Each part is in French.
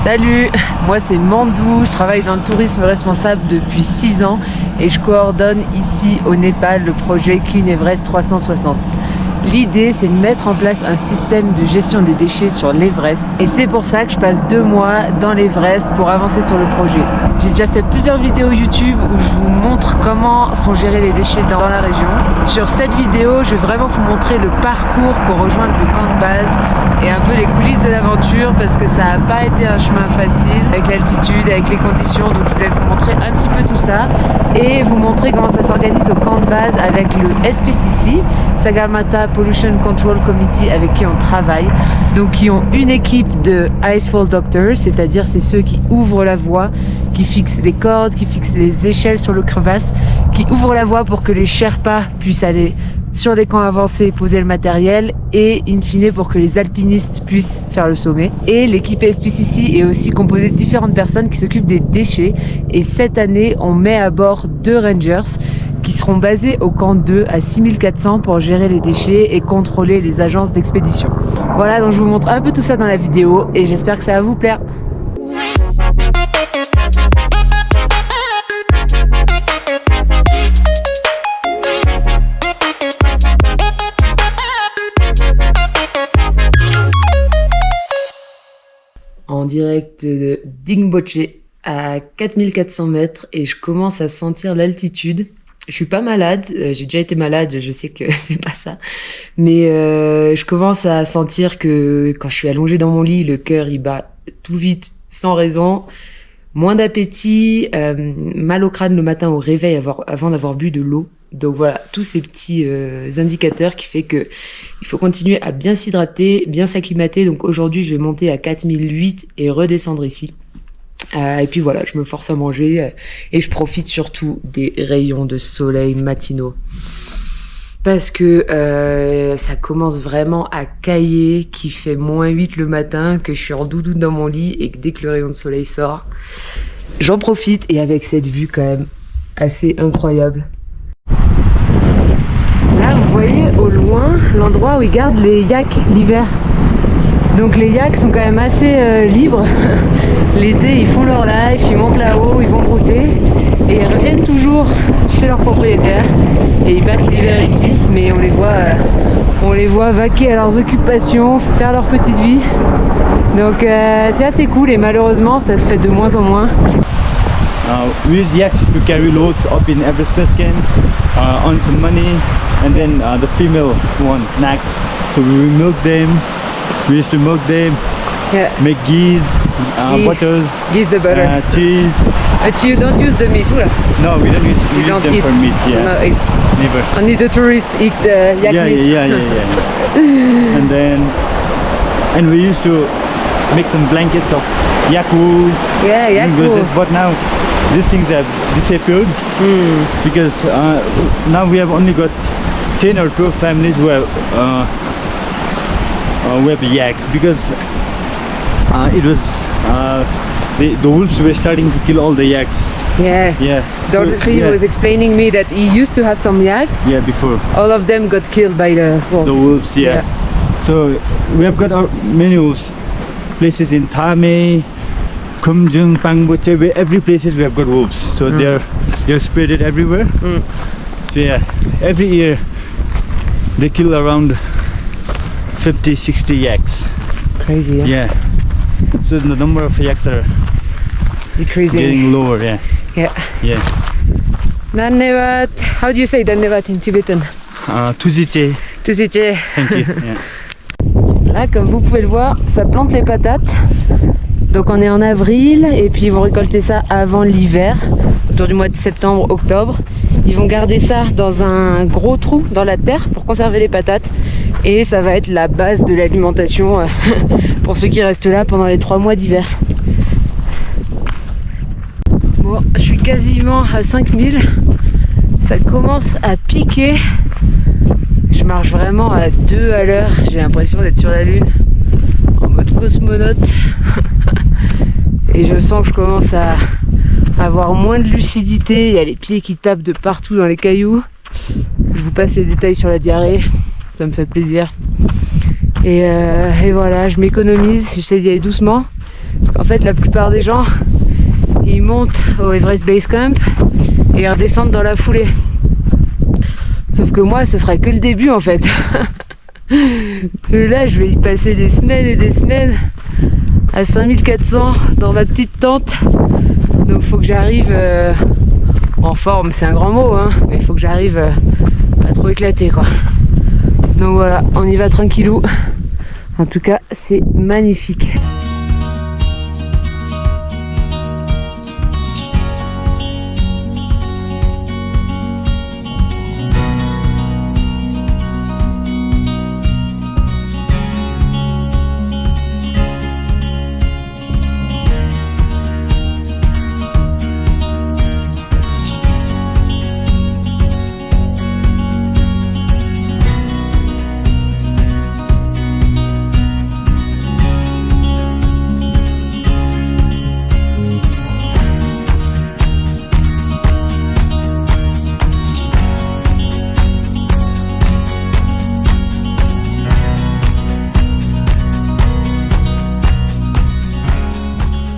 Salut, moi c'est Mandou, je travaille dans le tourisme responsable depuis 6 ans et je coordonne ici au Népal le projet Clean Everest 360. L'idée c'est de mettre en place un système de gestion des déchets sur l'Everest et c'est pour ça que je passe 2 mois dans l'Everest pour avancer sur le projet. J'ai déjà fait plusieurs vidéos YouTube où je vous montre comment sont gérés les déchets dans la région. Sur cette vidéo, je vais vraiment vous montrer le parcours pour rejoindre le camp de base et un peu les coulisses de l'aventure parce que ça n'a pas été un chemin facile avec l'altitude, avec les conditions, donc je voulais vous montrer un petit peu tout ça et vous montrer comment ça s'organise au camp de base avec le SPCC, Sagarmatha Pollution Control Committee, avec qui on travaille, donc qui ont une équipe de Icefall Doctors, c'est-à-dire c'est ceux qui ouvrent la voie, qui fixent les cordes, qui fixent les échelles sur le crevasse, qui ouvrent la voie pour que les Sherpas puissent aller sur les camps avancés, poser le matériel et in fine pour que les alpinistes puissent faire le sommet. Et l'équipe SPCC est aussi composée de différentes personnes qui s'occupent des déchets et cette année on met à bord 2 rangers qui seront basés au camp 2 à 6400 pour gérer les déchets et contrôler les agences d'expédition. Voilà, donc je vous montre un peu tout ça dans la vidéo et j'espère que ça va vous plaire. En direct de Dingboche à 4400 mètres et je commence à sentir l'altitude. Je suis pas malade, j'ai déjà été malade, je sais que c'est pas ça, mais je commence à sentir que quand je suis allongée dans mon lit, le cœur il bat tout vite, sans raison, moins d'appétit, mal au crâne le matin au réveil avant d'avoir bu de l'eau. Donc voilà, tous ces petits indicateurs qui fait que il faut continuer à bien s'hydrater, bien s'acclimater. Donc aujourd'hui, je vais monter à 4008 et redescendre ici. Et puis voilà, je me force à manger et je profite surtout des rayons de soleil matinaux. Parce que ça commence vraiment à cailler, qu'il fait -8 le matin, que je suis en doudoune dans mon lit et que dès que le rayon de soleil sort, j'en profite et avec cette vue quand même assez incroyable. Là, vous voyez au loin l'endroit où ils gardent les yaks l'hiver. Donc les yaks sont quand même assez libres. L'été, ils font leur life, ils montent là-haut, ils vont brouter et ils reviennent toujours chez leurs propriétaires et ils passent l'hiver ici. Mais on les voit vaquer à leurs occupations, faire leur petite vie. Donc c'est assez cool et malheureusement, ça se fait de moins en moins. We use yaks to carry loads up in Everest Base Camp, earn some money, and then the female one, nags. So we milk them. We used to milk them, yeah. Make ghee, butters, ghee the butter, cheese. But you don't use the meat, right? No, we don't use them for meat. Yeah, no, never. Only the tourists eat the yak meat. Yeah. and we used to make some blankets of yak wools. Yeah, yak wool. But now these things have disappeared because now we have only got 10 or 12 families who have yaks because it was the wolves were starting to kill all the yaks. Yeah. Dorothy was explaining me that he used to have some yaks. Yeah, before. All of them got killed by the wolves. The wolves, yeah. So we have got many wolves. Places in Thame, Kumjung, Pangboche, where every places we have got wolves. So they're spread it everywhere. So yeah, every year they kill around 50-60 yaks. Crazy, yeah? Yeah. So the number of yaks are decreasing. Getting lower, yeah. Yeah. Dannevat. How do you say Dannevat in Tibetan? Tuziche. Tuziche. Thank you. Yeah. Là, comme vous pouvez le voir, ça plante les patates. Donc on est en avril et puis ils vont récolter ça avant l'hiver, autour du mois de septembre, octobre. Ils vont garder ça dans un gros trou dans la terre pour conserver les patates et ça va être la base de l'alimentation pour ceux qui restent là pendant les 3 mois d'hiver. Bon, je suis quasiment à 5000, ça commence à piquer. Je marche vraiment à 2 à l'heure, j'ai l'impression d'être sur la lune, en mode cosmonaute. Et je sens que je commence à avoir moins de lucidité, il y a les pieds qui tapent de partout dans les cailloux. Je vous passe les détails sur la diarrhée, ça me fait plaisir. Et voilà, je m'économise, j'essaie d'y aller doucement. Parce qu'en fait, la plupart des gens, ils montent au Everest Base Camp et ils redescendent dans la foulée. Sauf que moi, ce sera que le début en fait. Là, je vais y passer des semaines et des semaines à 5400 dans ma petite tente. Donc, il faut que j'arrive en forme. C'est un grand mot, hein, mais il faut que j'arrive pas trop éclaté, quoi. Donc voilà, on y va tranquillou. En tout cas, c'est magnifique.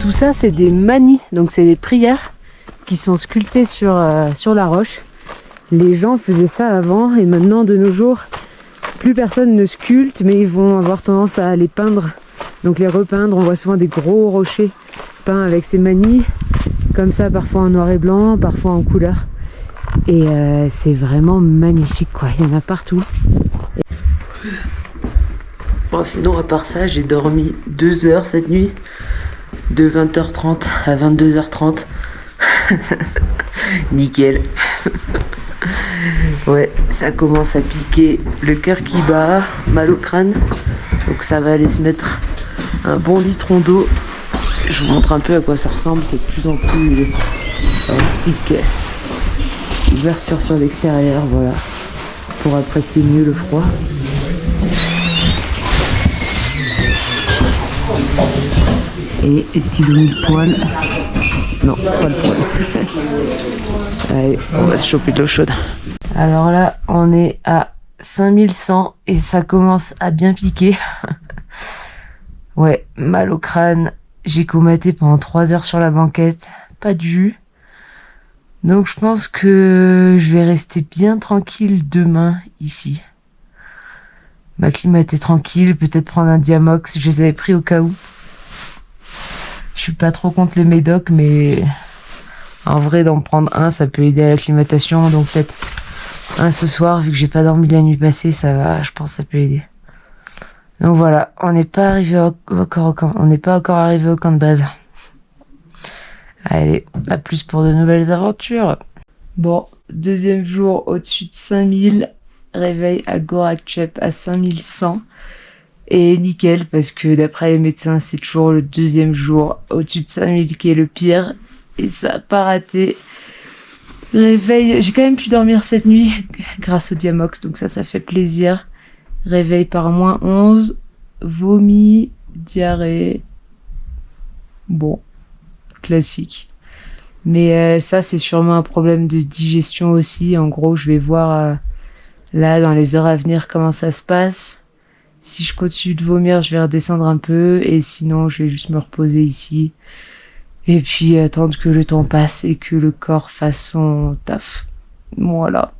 Tout ça, c'est des manies, donc c'est des prières qui sont sculptées sur la roche. Les gens faisaient ça avant et maintenant, de nos jours, plus personne ne sculpte, mais ils vont avoir tendance à les peindre, donc les repeindre. On voit souvent des gros rochers peints avec ces manies, comme ça, parfois en noir et blanc, parfois en couleur. Et c'est vraiment magnifique, quoi. Il y en a partout. Bon, sinon, à part ça, j'ai dormi 2 heures cette nuit. De 20h30 à 22h30. Nickel. Ouais, ça commence à piquer, le cœur qui bat, mal au crâne. Donc ça va aller se mettre un bon litron d'eau. Je vous montre un peu à quoi ça ressemble. C'est de plus en plus rustique. Ouverture sur l'extérieur, voilà. Pour apprécier mieux le froid. Et est-ce qu'ils ont mis le poêle? Non, pas le poêle. Allez, on va se choper de l'eau chaude. Alors là, on est à 5100 et ça commence à bien piquer. Ouais, mal au crâne. J'ai comaté pendant 3 heures sur la banquette. Pas de jus. Donc je pense que je vais rester bien tranquille demain ici. M'acclimater tranquille, peut-être prendre un Diamox. Je les avais pris au cas où. Je suis pas trop contre les médocs, mais en vrai, d'en prendre un, ça peut aider à l'acclimatation. Donc peut-être un ce soir, vu que j'ai pas dormi la nuit passée, ça va, je pense que ça peut aider. Donc voilà, on n'est pas arrivé encore au camp. On n'est pas encore arrivé au camp de base. Allez, à plus pour de nouvelles aventures. Bon, deuxième jour au-dessus de 5000. Réveil à Gorakchep à 5100. Et nickel, parce que d'après les médecins, c'est toujours le deuxième jour au-dessus de 5000 qui est le pire. Et ça n'a pas raté. Réveil, j'ai quand même pu dormir cette nuit grâce au Diamox, donc ça fait plaisir. Réveil par -11, vomi, diarrhée. Bon, classique. Mais ça, c'est sûrement un problème de digestion aussi. En gros, je vais voir là, dans les heures à venir, comment ça se passe. Si je continue de vomir, je vais redescendre un peu. Et sinon, je vais juste me reposer ici. Et puis attendre que le temps passe et que le corps fasse son taf. Voilà.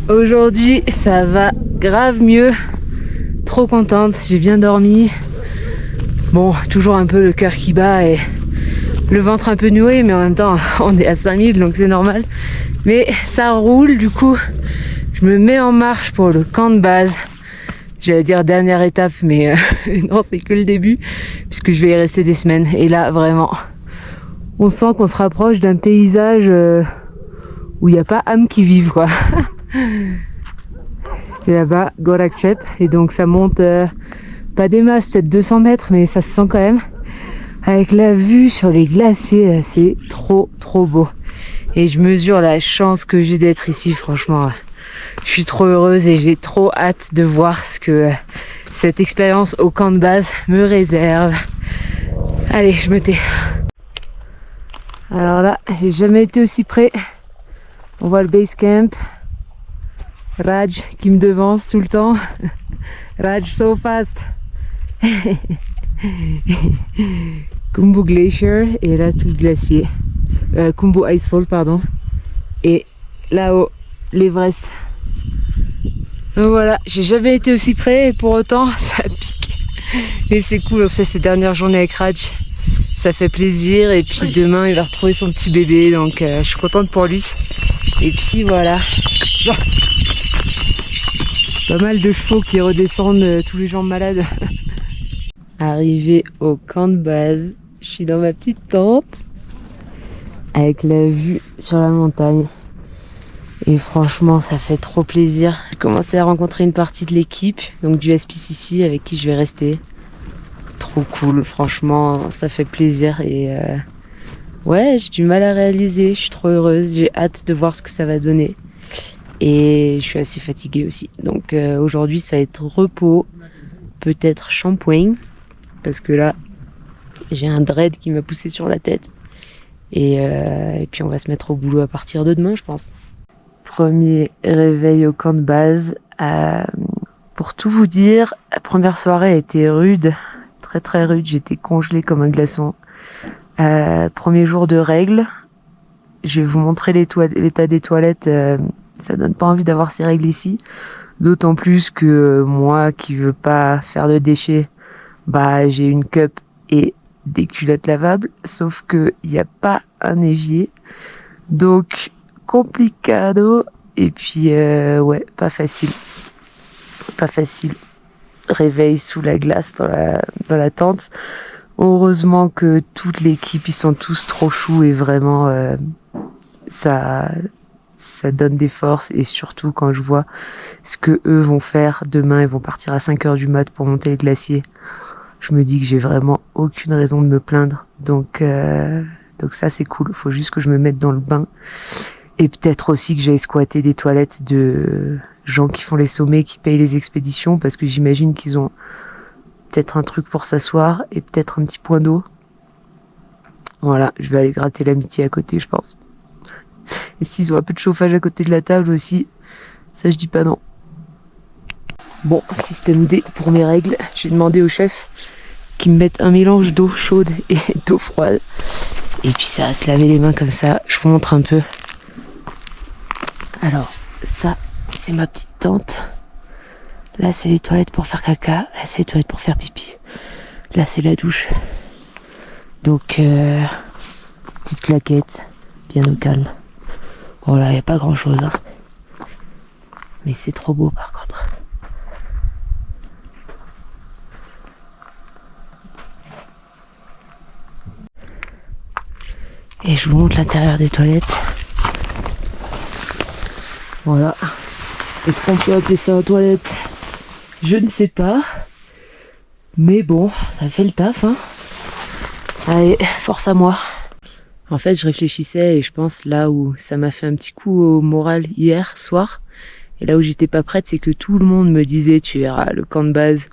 Aujourd'hui, ça va grave mieux. Trop contente, j'ai bien dormi. Bon, toujours un peu le cœur qui bat et le ventre un peu noué, mais en même temps, on est à 5000, donc c'est normal. Mais ça roule, du coup, je me mets en marche pour le camp de base. J'allais dire dernière étape, mais non, c'est que le début, puisque je vais y rester des semaines. Et là, vraiment, on sent qu'on se rapproche d'un paysage où il n'y a pas âme qui vive, quoi. C'est là-bas, Gorakchep, et donc ça monte, pas des masses, peut-être 200 mètres, mais ça se sent quand même. Avec la vue sur les glaciers, là, c'est trop, trop beau. Et je mesure la chance que j'ai d'être ici, franchement. Je suis trop heureuse et j'ai trop hâte de voir ce que cette expérience au camp de base me réserve. Allez, je me tais. Alors là, j'ai jamais été aussi près. On voit le base camp. Raj qui me devance tout le temps. Raj so fast. Khumbu Glacier et là tout le glacier. Khumbu Icefall, pardon. Et là-haut, l'Everest. Donc voilà, j'ai jamais été aussi près et pour autant ça pique. Mais c'est cool, on se fait ces dernières journées avec Raj. Ça fait plaisir et puis demain il va retrouver son petit bébé donc je suis contente pour lui. Et puis voilà. Pas mal de chevaux qui redescendent tous les gens malades. Arrivé au camp de base, je suis dans ma petite tente avec la vue sur la montagne. Et franchement, ça fait trop plaisir. J'ai commencé à rencontrer une partie de l'équipe, donc du SPCC avec qui je vais rester. Trop cool, franchement, ça fait plaisir. Et ouais, j'ai du mal à réaliser, je suis trop heureuse, j'ai hâte de voir ce que ça va donner. Et je suis assez fatiguée aussi. Donc aujourd'hui, ça va être repos, peut-être shampoing, parce que là, j'ai un dread qui m'a poussé sur la tête. Et puis on va se mettre au boulot à partir de demain, je pense. Premier réveil au camp de base. Pour tout vous dire, la première soirée a été rude, très très rude. J'étais congelée comme un glaçon. Premier jour de règles. Je vais vous montrer l'état des toilettes. Ça donne pas envie d'avoir ces règles ici. D'autant plus que moi qui veux pas faire de déchets, bah j'ai une cup et des culottes lavables. Sauf que il n'y a pas un évier. Donc complicado. Et puis ouais, pas facile. Pas facile. Réveil sous la glace dans la tente. Heureusement que toute l'équipe, ils sont tous trop choux et vraiment ça donne des forces. Et surtout quand je vois ce que eux vont faire demain, ils vont partir à 5h du mat pour monter le glacier. Je me dis que j'ai vraiment aucune raison de me plaindre. Donc ça c'est cool. Faut juste que je me mette dans le bain. Et peut-être aussi que j'aille squatter des toilettes de gens qui font les sommets, qui payent les expéditions, parce que j'imagine qu'ils ont peut-être un truc pour s'asseoir et peut-être un petit point d'eau. Voilà, je vais aller gratter l'amitié à côté, je pense. Et s'ils ont un peu de chauffage à côté de la table aussi, ça je dis pas non. Bon, système D pour mes règles. J'ai demandé au chef qu'il me mette un mélange d'eau chaude et d'eau froide. Et puis ça va se laver les mains comme ça. Je vous montre un peu. Alors, ça, c'est ma petite tente. Là, c'est les toilettes pour faire caca. Là, c'est les toilettes pour faire pipi. Là, c'est la douche. Donc, petite claquette, bien au calme. Bon, là, il n'y a pas grand-chose. Hein. Mais c'est trop beau, par contre. Et je vous montre l'intérieur des toilettes. Voilà. Est-ce qu'on peut appeler ça une toilette? Je ne sais pas. Mais bon, ça fait le taf, hein. Allez, force à moi. En fait, je réfléchissais et je pense là où ça m'a fait un petit coup au moral hier soir, et là où j'étais pas prête, c'est que tout le monde me disait, tu verras, le camp de base,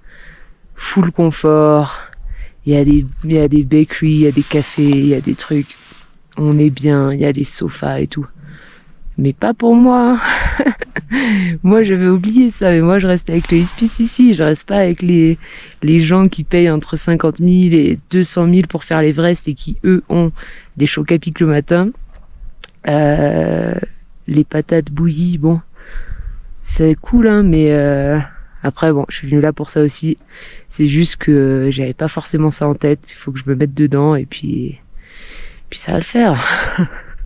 full confort, il y a des bakeries, il y a des cafés, il y a des trucs, on est bien, il y a des sofas et tout. Mais pas pour moi. Moi, j'avais oublié ça. Mais moi, je reste avec les SPCC. Je reste pas avec les gens qui payent entre 50 000 et 200 000 pour faire l'Everest et qui, eux, ont des chocs à pic le matin. Les patates bouillies, bon, c'est cool, hein, mais après, bon, je suis venue là pour ça aussi. C'est juste que j'avais pas forcément ça en tête. Il faut que je me mette dedans et puis ça va le faire.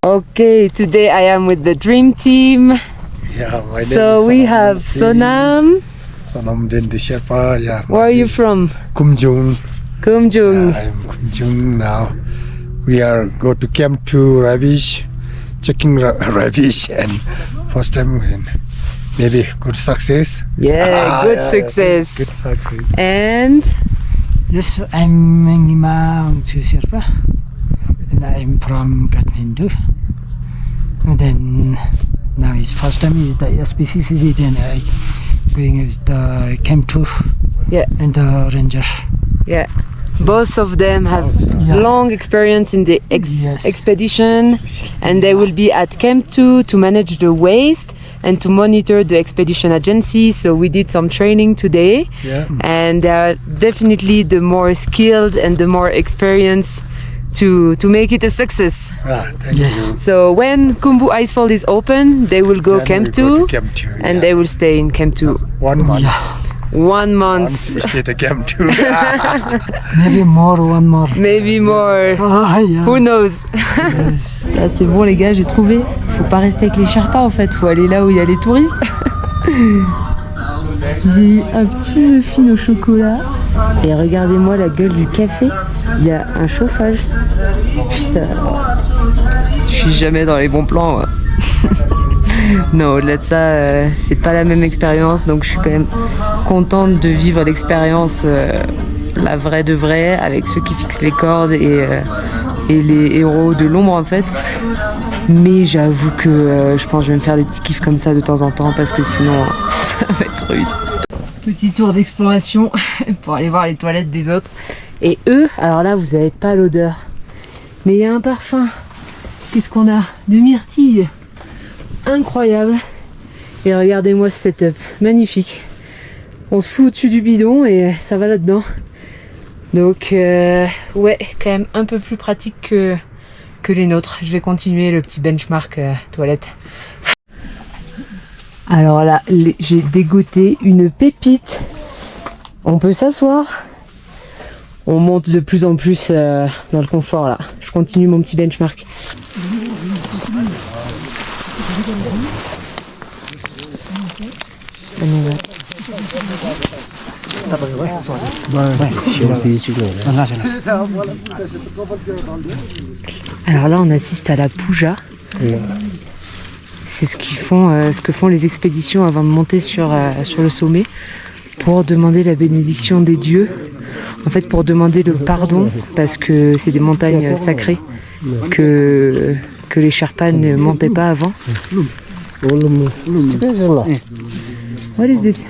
Okay, today I am with the dream team. Yeah, my name So is we have Sonam. Sonam Dente Sherpa. Yeah. Where are you from? Kumjung. Kumjung. I am Kumjung now. We are go to camp to Ravish, checking Ravish, and first time maybe good success. Yeah, good success. Good success. And Yes, I'm Ngima Ongchu Sherpa, and I'm from Kathmandu. And then now it's first time is the SPCC, then I going with the camp tour, yeah, and the ranger. yeah. Both of them have Yeah. long experience in the Yes. expedition, and they will be at Camp 2 to manage the waste. and to monitor the expedition agency. So we did some training today, and they are definitely the more skilled and the more experienced to make it a success. Thank you. So when Khumbu Icefall is open, they will go Then Camp we 2, go to Camp 2, and they will stay in Camp 2. 1 month. 1 month. Once we stay at Camp 2. Maybe more, one more. Maybe more. Ah, yeah. Who knows? Là, c'est bon les gars, j'ai trouvé. Faut pas rester avec les Sherpas en fait, faut aller là où il y a les touristes. J'ai eu un petit muffin au chocolat. Et regardez-moi la gueule du café. Il y a un chauffage. Putain. Je suis jamais dans les bons plans. Moi. Non, au-delà de ça, c'est pas la même expérience. Donc je suis quand même contente de vivre l'expérience, la vraie de vraie, avec ceux qui fixent les cordes et les héros de l'ombre en fait. Mais j'avoue que je pense que je vais me faire des petits kiffs comme ça de temps en temps parce que sinon ça va être rude. Petit tour d'exploration pour aller voir les toilettes des autres. Et eux, alors là vous avez pas l'odeur, mais il y a un parfum. Qu'est-ce qu'on a? De myrtille. Incroyable. Et regardez-moi ce setup, magnifique. On se fout au-dessus du bidon et ça va là-dedans. Donc ouais, quand même un peu plus pratique que les nôtres. Je vais continuer le petit benchmark toilette. Alors là, j'ai dégoté une pépite. On peut s'asseoir. On monte de plus en plus dans le confort là. Je continue mon petit benchmark. Alors là on assiste à la puja. C'est ce que font les expéditions avant de monter sur le sommet pour demander la bénédiction des dieux. En fait pour demander le pardon parce que c'est des montagnes sacrées que les Sherpas ne montaient pas avant. What is this?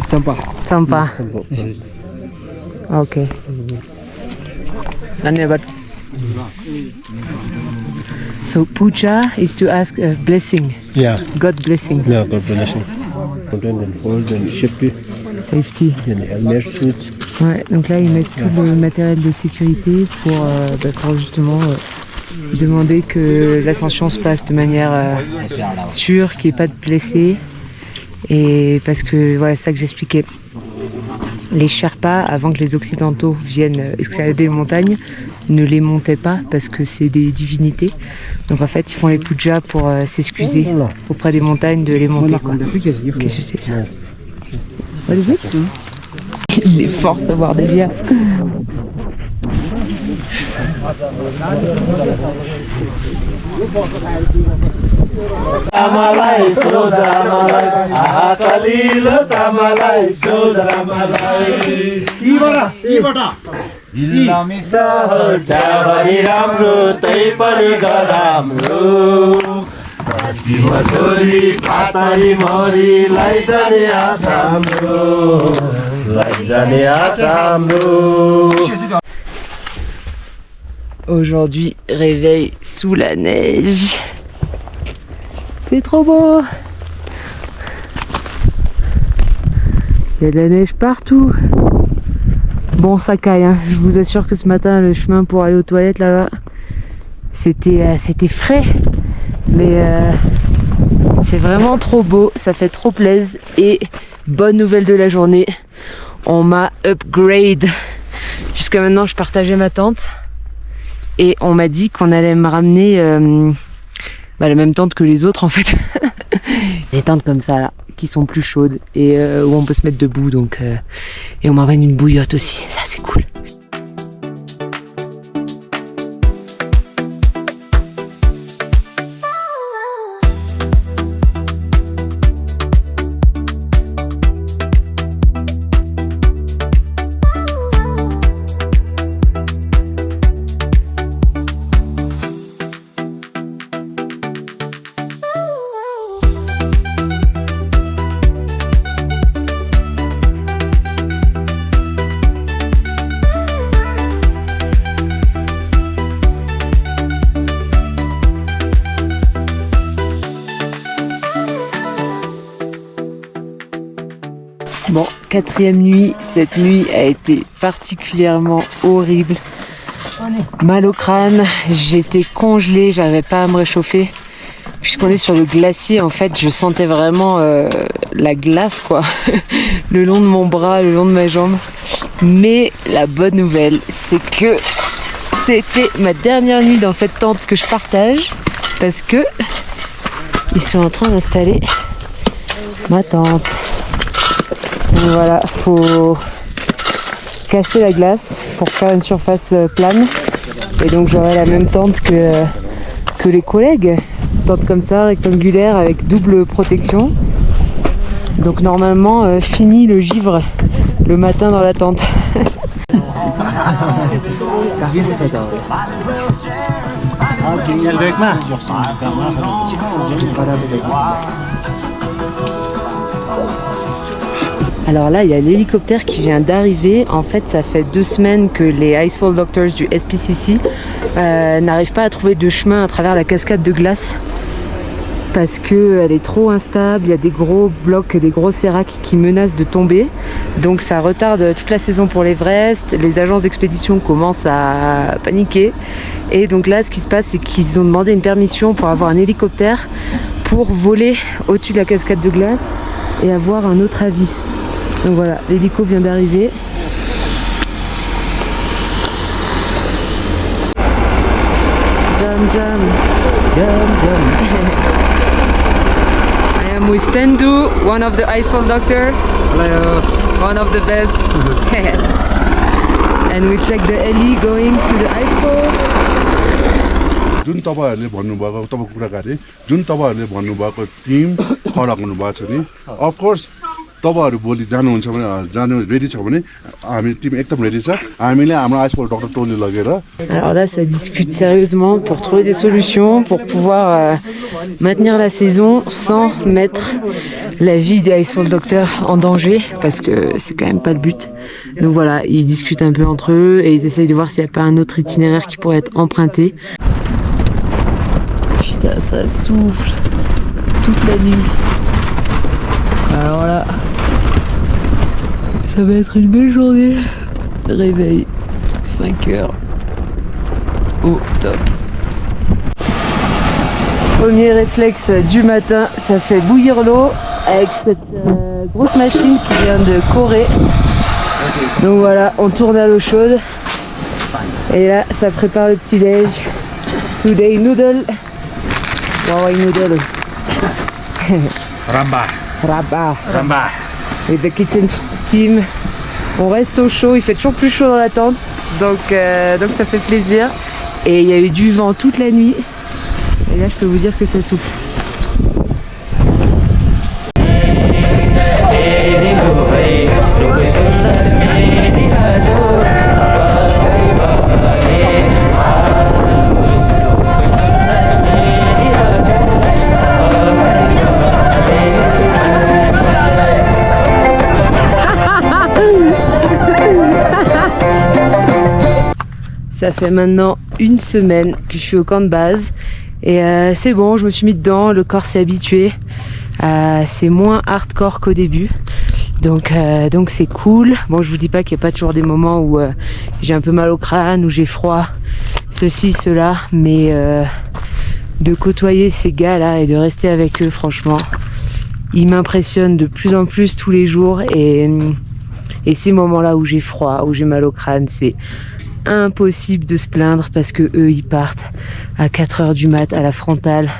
Tsampa. Okay. So puja is to ask a blessing. Yeah, God blessing. yeah, God bless you. And hold and safety, Safety. and air suit. Ouais, donc là ils mettent tout le matériel de sécurité pour justement demander que l'ascension se passe de manière sûre, qu'il n'y ait pas de blessés. Et parce que voilà, c'est ça que j'expliquais. Les Sherpas, avant que les Occidentaux viennent escalader les montagnes, ne les montaient pas parce que c'est des divinités. Donc en fait, ils font les pujas pour s'excuser auprès des montagnes de les monter. Qu'est-ce que c'est ça? What is it? Il est fort à boire des bières. Aujourd'hui, réveil sous la neige. C'est trop beau. Il y a de la neige partout. Bon, ça caille, hein. Je vous assure que ce matin, le chemin pour aller aux toilettes là-bas, c'était frais. Mais c'est vraiment trop beau, ça fait trop plaisir. Et bonne nouvelle de la journée, on m'a upgrade. Jusqu'à maintenant, je partageais ma tente. Et on m'a dit qu'on allait me ramener la même tente que les autres en fait. Les tentes comme ça là, qui sont plus chaudes et où on peut se mettre debout donc et on m'amène une bouillotte aussi, ça c'est cool. 4e nuit. Cette nuit a été particulièrement horrible. Mal au crâne, j'étais congelée, j'arrivais pas à me réchauffer. Puisqu'on est sur le glacier, en fait, je sentais vraiment la glace, quoi, le long de mon bras, le long de ma jambe. Mais la bonne nouvelle, c'est que c'était ma dernière nuit dans cette tente que je partage, parce que ils sont en train d'installer ma tente. Donc voilà, faut casser la glace pour faire une surface plane. Et donc j'aurai la même tente que les collègues. Tente comme ça, rectangulaire, avec double protection. Donc normalement, fini le givre le matin dans la tente. Alors là, il y a l'hélicoptère qui vient d'arriver. En fait, ça fait 2 semaines que les Icefall Doctors du SPCC n'arrivent pas à trouver de chemin à travers la cascade de glace parce qu'elle est trop instable. Il y a des gros blocs, des gros séracs qui menacent de tomber. Donc ça retarde toute la saison pour l'Everest. Les agences d'expédition commencent à paniquer. Et donc là, ce qui se passe, c'est qu'ils ont demandé une permission pour avoir un hélicoptère pour voler au-dessus de la cascade de glace et avoir un autre avis. Donc voilà, l'hélico vient d'arriver. Jam jam. Jam jam. I am with Tendu, one of the Icefall Doctor. Hello. One of the best. And we check the heli going to the Icefall. जुन तपाईहरुले भन्नुभएको तपाईको कुराकानी जुन तपाईहरुले भन्नुभएको टिम खडा गर्नु भएको छ नि अफ कोर्स तपाईहरु भोलि जानुहुन्छ भने जानु रेडी छ भने हामी टिम एकदम रेडी छ हामीले हाम्रो आइसफल डाक्टर टोली लगेर. Alors là ça discute sérieusement pour trouver des solutions pour pouvoir maintenir la saison sans mettre la vie des Icefall Doctors en danger parce que c'est quand même pas le but. Donc voilà, ils discutent un peu entre eux et ils essayent de voir s'il n'y a pas un autre itinéraire qui pourrait être emprunté. Putain, ça souffle toute la nuit. Alors là, ça va être une belle journée. Réveil, 5 heures. Au top. Premier réflexe du matin, ça fait bouillir l'eau avec cette grosse machine qui vient de Corée. Donc voilà, on tourne à l'eau chaude. Et là, ça prépare le petit déj. Today noodle. Wow, noodle. Ramba. With the kitchen team. On reste au chaud, il fait toujours plus chaud dans la tente. Donc ça fait plaisir. Et il y a eu du vent toute la nuit. Et là, je peux vous dire que ça souffle. Ça fait maintenant 1 semaine que je suis au camp de base et c'est bon, je me suis mis dedans, le corps s'est habitué. C'est moins hardcore qu'au début, donc c'est cool. Bon, je vous dis pas qu'il n'y a pas toujours des moments où j'ai un peu mal au crâne, où j'ai froid, ceci, cela, mais de côtoyer ces gars-là et de rester avec eux, franchement, ils m'impressionnent de plus en plus tous les jours et ces moments-là où j'ai froid, où j'ai mal au crâne, c'est impossible de se plaindre parce que eux ils partent à 4h du mat à la frontale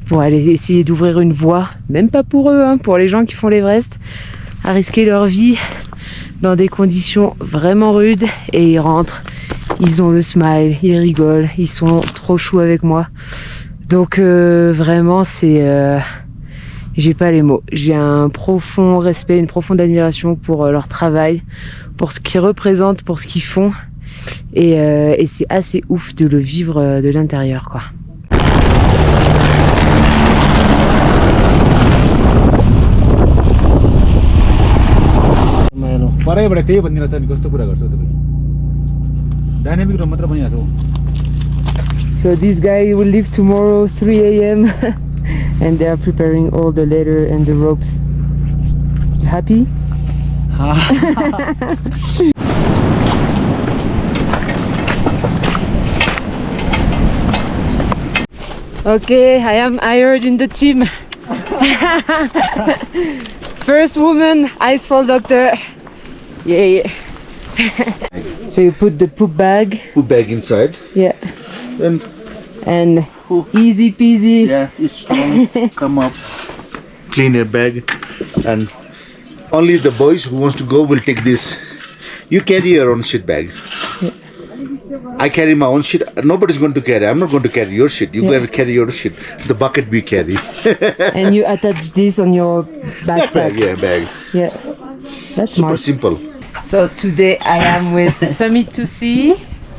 pour aller essayer d'ouvrir une voie, même pas pour eux, hein, pour les gens qui font l'Everest, à risquer leur vie dans des conditions vraiment rudes et ils rentrent, ils ont le smile, ils rigolent, ils sont trop choux avec moi. Donc vraiment c'est j'ai pas les mots, j'ai un profond respect, une profonde admiration pour leur travail, pour ce qu'ils représentent, pour ce qu'ils font. Et c'est assez ouf de le vivre de l'intérieur, quoi. परैबाट त्यही भनिरहेछ नि कस्तो कुरा गर्छौ तपाईँ डायनामिक र मात्र भनिहाल्छौ. So this guy will leave tomorrow 3 a.m. and they are preparing all the ladder and the ropes. You happy? Okay, I am hired in the team. First woman icefall doctor. Yeah. So you put the poop bag. Poop bag inside. Yeah. And easy peasy. yeah, it's strong. Come up. Clean your bag. And only the boys who wants to go will take this. You carry your own shit bag. I carry my own shit. Nobody's going to carry. I'm not going to carry your shit. You gotta carry your shit. The bucket we carry. And you attach this on your backpack. Bag, yeah, bag. Yeah. That's Super smart. simple. So today I am with Summit to See.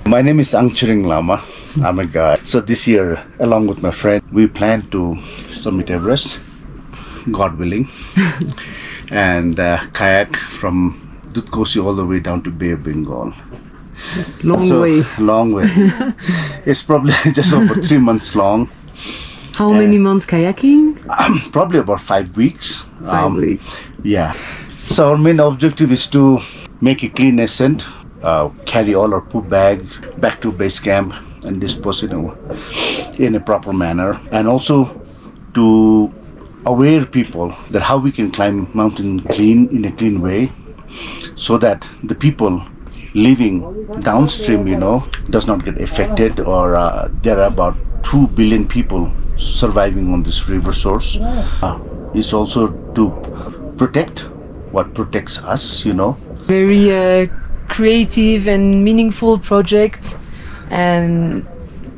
My name is Angchuring Lama. I'm a guide. So this year, along with my friend, we plan to summit Everest, God willing, and kayak from Dutkosi all the way down to Bay of Bengal. Long way. It's probably just over 3 months long. How many months kayaking? Probably about 5 weeks. 5 weeks. Yeah. So our main objective is to make a clean ascent, carry all our poop bag back to base camp and dispose it in a proper manner, and also to aware people that how we can climb mountain clean in a clean way, so that the people living downstream, does not get affected, or there are about 2 billion people surviving on this river source. It's also to protect what protects us, Very creative and meaningful project, and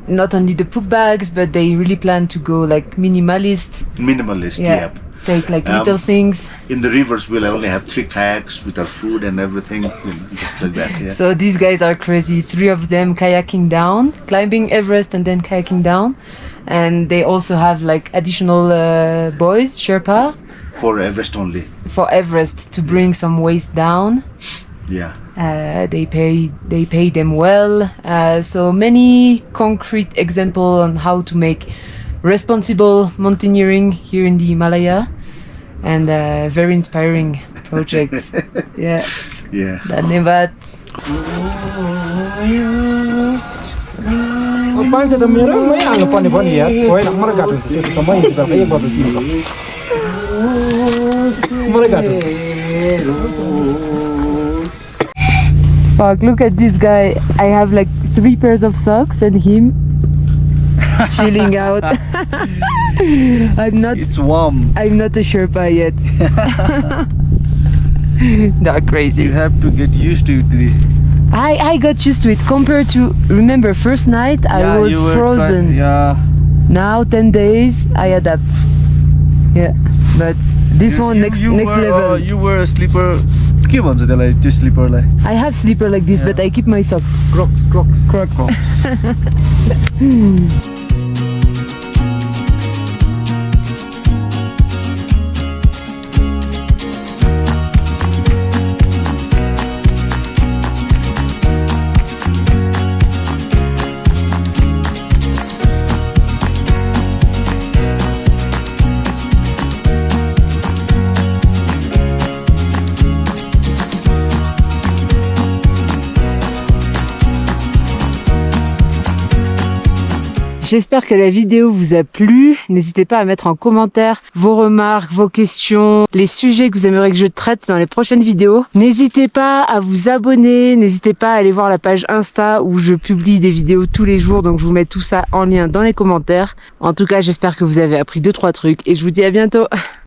not only the poop bags, but they really plan to go like minimalist. Minimalist, yeah. Take like little things. In the rivers, we'll only have 3 kayaks with our food and everything, just like that. Yeah. So these guys are crazy. 3 of them kayaking down, climbing Everest and then kayaking down. And they also have like additional boys, Sherpa, For Everest only. for Everest to bring some waste down. Yeah. They pay them well. So many concrete examples on how to make responsible mountaineering here in the Himalaya, and very inspiring project. Yeah. Yeah. Dhanyavad. पाँच त मेरै हाल्नुपर्ने भयो नि यार होइन मलाई घाट हुन्छ त्यसो त मै हिजो एक बजे दिनु मलाई घाट हुन्छ Fuck, look at this guy. I have like 3 pairs of socks and him chilling out. It's warm. I'm not a Sherpa yet. They're crazy. You have to get used to it. I got used to it compared to, remember, first night I was frozen. Now 10 days I adapt. Yeah, but this one next level. You were a sleeper. के भन्छ त्यसलाई त्यो स्लिपरलाई? I have slipper like this, but I keep my socks. Crocs. J'espère que la vidéo vous a plu. N'hésitez pas à mettre en commentaire vos remarques, vos questions, les sujets que vous aimeriez que je traite dans les prochaines vidéos. N'hésitez pas à vous abonner, n'hésitez pas à aller voir la page Insta où je publie des vidéos tous les jours. Donc je vous mets tout ça en lien dans les commentaires. En tout cas, j'espère que vous avez appris 2-3 trucs et je vous dis à bientôt.